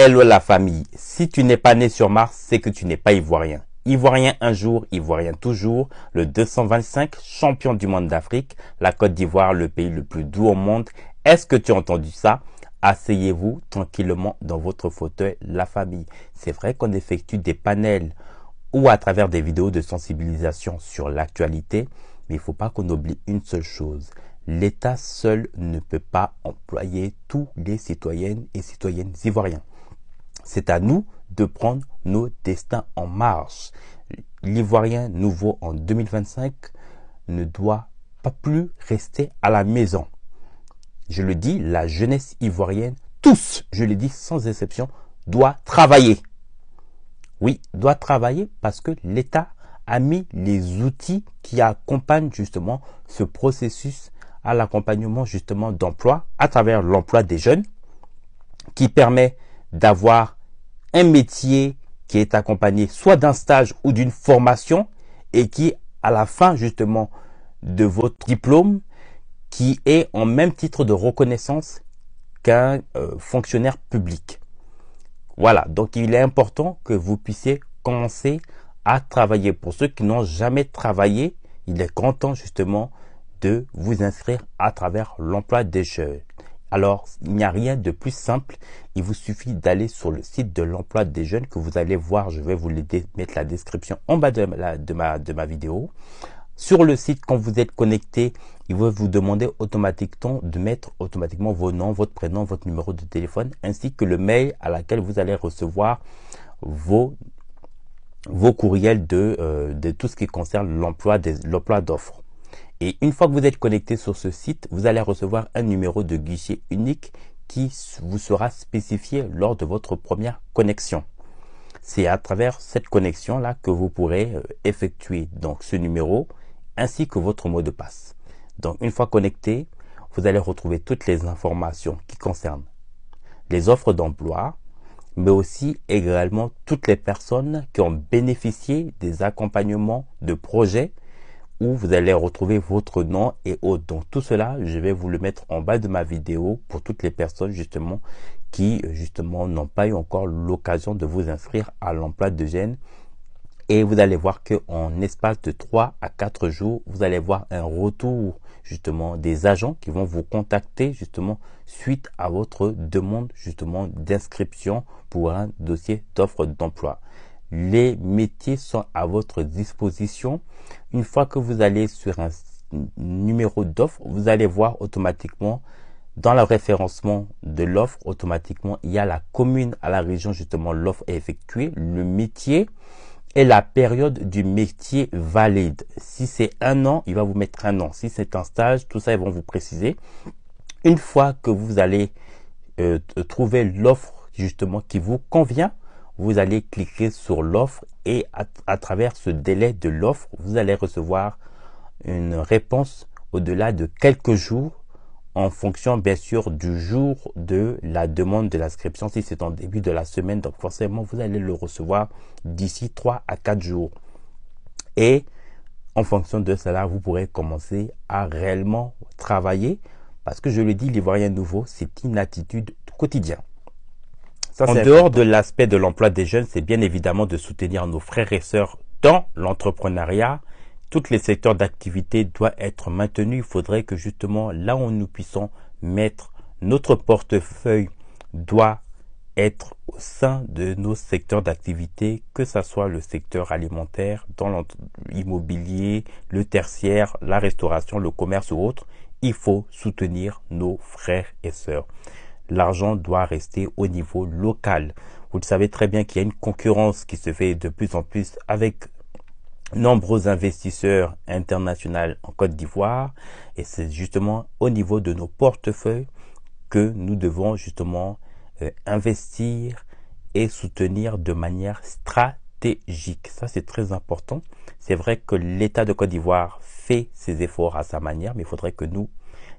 Hello la famille, si tu n'es pas né sur Mars, c'est que tu n'es pas ivoirien. Ivoirien un jour, ivoirien toujours, le 225 champion du monde d'Afrique, la Côte d'Ivoire, le pays le plus doux au monde. Est-ce que tu as entendu ça? Asseyez-vous tranquillement dans votre fauteuil, la famille. C'est vrai qu'on effectue des panels ou à travers des vidéos de sensibilisation sur l'actualité, mais il ne faut pas qu'on oublie une seule chose. L'État seul ne peut pas employer tous les citoyennes et citoyennes ivoiriens. C'est à nous de prendre nos destins en marche. L'Ivoirien nouveau en 2025 ne doit pas plus rester à la maison. Je le dis, la jeunesse ivoirienne, tous, je le dis sans exception, doit travailler. Oui, doit travailler parce que l'État a mis les outils qui accompagnent justement ce processus à l'accompagnement justement d'emploi à travers l'emploi des jeunes qui permet d'avoir un métier qui est accompagné soit d'un stage ou d'une formation et qui, à la fin justement de votre diplôme, qui est en même titre de reconnaissance qu'un fonctionnaire public. Voilà, donc il est important que vous puissiez commencer à travailler. Pour ceux qui n'ont jamais travaillé, il est grand temps justement de vous inscrire à travers l'emploi des jeunes. Alors, il n'y a rien de plus simple. Il vous suffit d'aller sur le site de l'emploi des jeunes que vous allez voir. Je vais vous mettre la description en bas de ma vidéo. Sur le site, quand vous êtes connecté, il va vous demander automatiquement de mettre automatiquement vos noms, votre prénom, votre numéro de téléphone, ainsi que le mail à laquelle vous allez recevoir vos courriels de tout ce qui concerne l'emploi d'offres. Et une fois que vous êtes connecté sur ce site, vous allez recevoir un numéro de guichet unique qui vous sera spécifié lors de votre première connexion. C'est à travers cette connexion-là que vous pourrez effectuer donc ce numéro ainsi que votre mot de passe. Donc une fois connecté, vous allez retrouver toutes les informations qui concernent les offres d'emploi, mais aussi également toutes les personnes qui ont bénéficié des accompagnements de projets où vous allez retrouver votre nom et autres. Donc tout cela, je vais vous le mettre en bas de ma vidéo pour toutes les personnes justement qui justement n'ont pas eu encore l'occasion de vous inscrire à l'emploi de jeunes. Et vous allez voir qu'en espace de 3 à 4 jours, vous allez voir un retour justement des agents qui vont vous contacter justement suite à votre demande justement d'inscription pour un dossier d'offre d'emploi. Les métiers sont à votre disposition. Une fois que vous allez sur un numéro d'offre, vous allez voir automatiquement dans le référencement de l'offre, automatiquement, il y a la commune à la région, justement, l'offre est effectuée, le métier et la période du métier valide. Si c'est 1 an, il va vous mettre 1 an. Si c'est un stage, tout ça, ils vont vous préciser. Une fois que vous allez trouver l'offre, justement, qui vous convient, vous allez cliquer sur l'offre et à travers ce délai de l'offre, vous allez recevoir une réponse au-delà de quelques jours en fonction bien sûr du jour de la demande de l'inscription. Si c'est en début de la semaine, donc forcément vous allez le recevoir d'ici 3 à 4 jours. Et en fonction de cela, vous pourrez commencer à réellement travailler parce que je le dis, l'Ivoirien nouveau, c'est une attitude quotidienne. En dehors de l'aspect de l'emploi des jeunes, c'est bien évidemment de soutenir nos frères et sœurs dans l'entrepreneuriat. Tous les secteurs d'activité doivent être maintenus. Il faudrait que justement, là où nous puissions mettre notre portefeuille doit être au sein de nos secteurs d'activité, que ce soit le secteur alimentaire, dans l'immobilier, le tertiaire, la restauration, le commerce ou autre. Il faut soutenir nos frères et sœurs. L'argent doit rester au niveau local. Vous le savez très bien qu'il y a une concurrence qui se fait de plus en plus avec nombreux investisseurs internationaux en Côte d'Ivoire. Et c'est justement au niveau de nos portefeuilles que nous devons justement investir et soutenir de manière stratégique. Ça, c'est très important. C'est vrai que l'État de Côte d'Ivoire fait ses efforts à sa manière, mais il faudrait que nous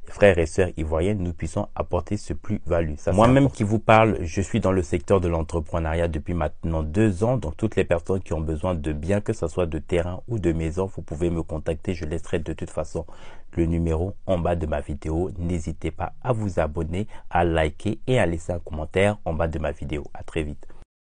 frères et sœurs ivoiriens, nous puissions apporter ce plus-value. Moi-même qui vous parle, je suis dans le secteur de l'entrepreneuriat depuis maintenant 2 ans. Donc, toutes les personnes qui ont besoin de biens, que ce soit de terrain ou de maison, vous pouvez me contacter. Je laisserai de toute façon le numéro en bas de ma vidéo. N'hésitez pas à vous abonner, à liker et à laisser un commentaire en bas de ma vidéo. À très vite.